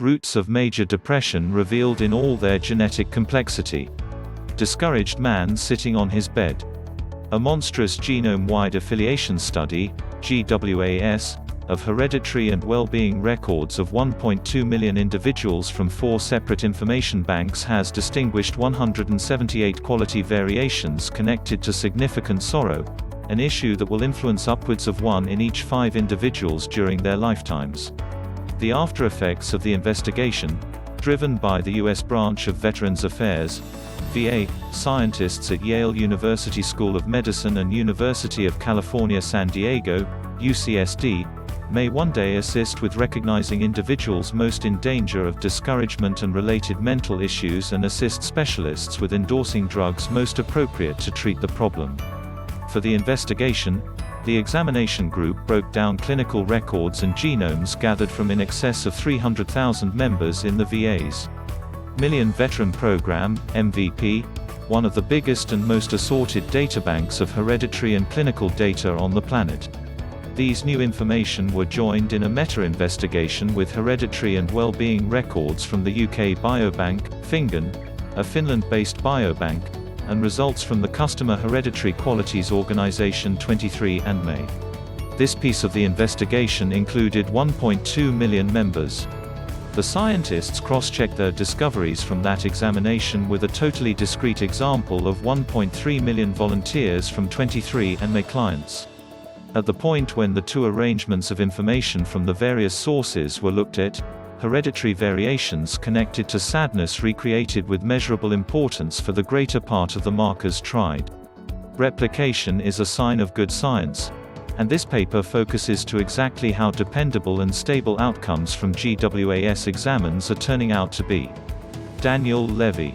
Roots of major depression revealed in all their genetic complexity. Discouraged man sitting on his bed. A monstrous genome-wide affiliation study, GWAS, of hereditary and well-being records of 1.2 million individuals from 4 separate information banks has distinguished 178 quality variations connected to significant sorrow, an issue that will influence upwards of 1 in each 5 individuals during their lifetimes. The after-effects of the investigation, driven by the U.S. branch of Veterans Affairs, VA, scientists at Yale University School of Medicine and University of California San Diego, UCSD, may one day assist with recognizing individuals most in danger of discouragement and related mental issues and assist specialists with endorsing drugs most appropriate to treat the problem. For the investigation, the examination group broke down clinical records and genomes gathered from in excess of 300,000 members in the VA's Million Veteran Program, MVP, one of the biggest and most assorted databanks of hereditary and clinical data on the planet. These new information were joined in a meta-investigation with hereditary and well-being records from the UK biobank, Fingon, a Finland-based biobank, and results from the Customer Hereditary Qualities Organization 23andMe. This piece of the investigation included 1.2 million members. The scientists cross-checked their discoveries from that examination with a totally discrete example of 1.3 million volunteers from 23andMe clients. At the point when the two arrangements of information from the various sources were looked at, hereditary variations connected to sadness recreated with measurable importance for the greater part of the markers tried. Replication is a sign of good science, and this paper focuses to exactly how dependable and stable outcomes from GWAS examines are turning out to be. Daniel Levy.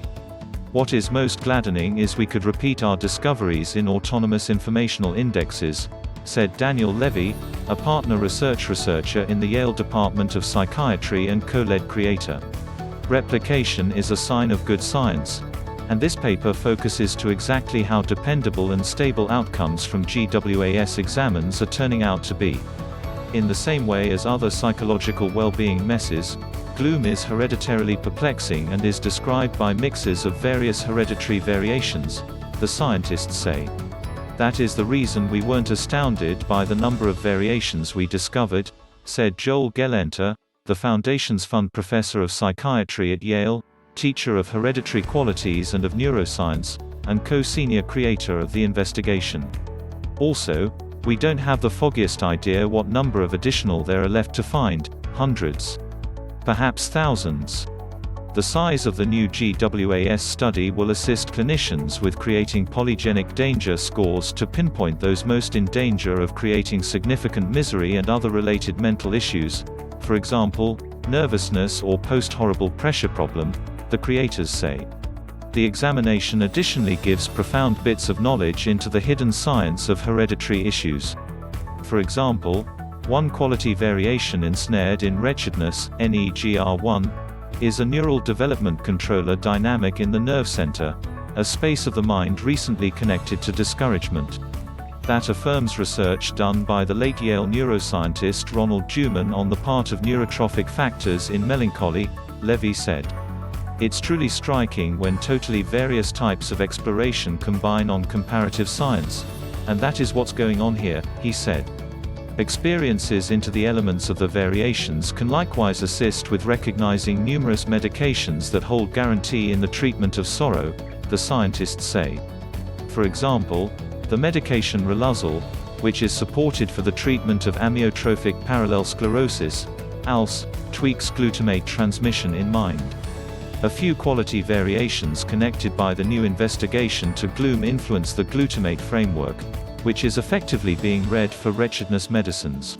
What is most gladdening is we could repeat our discoveries in autonomous informational indexes, said Daniel Levy, a partner researcher in the Yale Department of Psychiatry and co-lead creator. Replication is a sign of good science, and this paper focuses to exactly how dependable and stable outcomes from GWAS examines are turning out to be. In the same way as other psychological well-being messes, gloom is hereditarily perplexing and is described by mixes of various hereditary variations, the scientists say. That is the reason we weren't astounded by the number of variations we discovered, said Joel Gelenter, the Foundation's Fund Professor of Psychiatry at Yale, teacher of hereditary qualities and of neuroscience, and co-senior creator of the investigation. Also, we don't have the foggiest idea what number of additional there are left to find, hundreds. Perhaps thousands. The size of the new GWAS study will assist clinicians with creating polygenic danger scores to pinpoint those most in danger of creating significant misery and other related mental issues, for example, nervousness or post-horrible pressure problem, the creators say. The examination additionally gives profound bits of knowledge into the hidden science of hereditary issues. For example, one quality variation ensnared in wretchedness, NEGR1, is a neural development controller dynamic in the nerve center, a space of the mind recently connected to discouragement. That affirms research done by the late Yale neuroscientist Ronald Duman on the part of neurotrophic factors in melancholy, Levy said. It's truly striking when totally various types of exploration combine on comparative science, and that is what's going on here, he said. Experiences into the elements of the variations can likewise assist with recognizing numerous medications that hold guarantee in the treatment of sorrow, the scientists say. For example, the medication Riluzole, which is supported for the treatment of amyotrophic parallel sclerosis, ALS, tweaks glutamate transmission in mind. A few quality variations connected by the new investigation to gloom influence the glutamate framework, which is effectively being read for wretchedness medicines.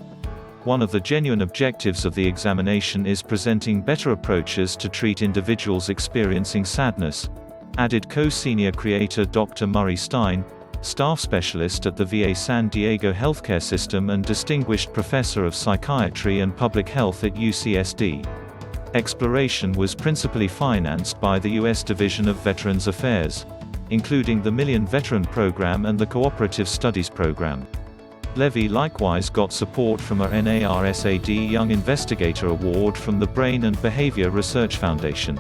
One of the genuine objectives of the examination is presenting better approaches to treat individuals experiencing sadness, added co-senior creator Dr. Murray Stein, staff specialist at the VA San Diego Healthcare System and distinguished professor of psychiatry and public health at UCSD. Exploration was principally financed by the U.S. Division of Veterans Affairs, including the Million Veteran Program and the Cooperative Studies Program. Levy likewise got support from a NARSAD Young Investigator Award from the Brain and Behavior Research Foundation.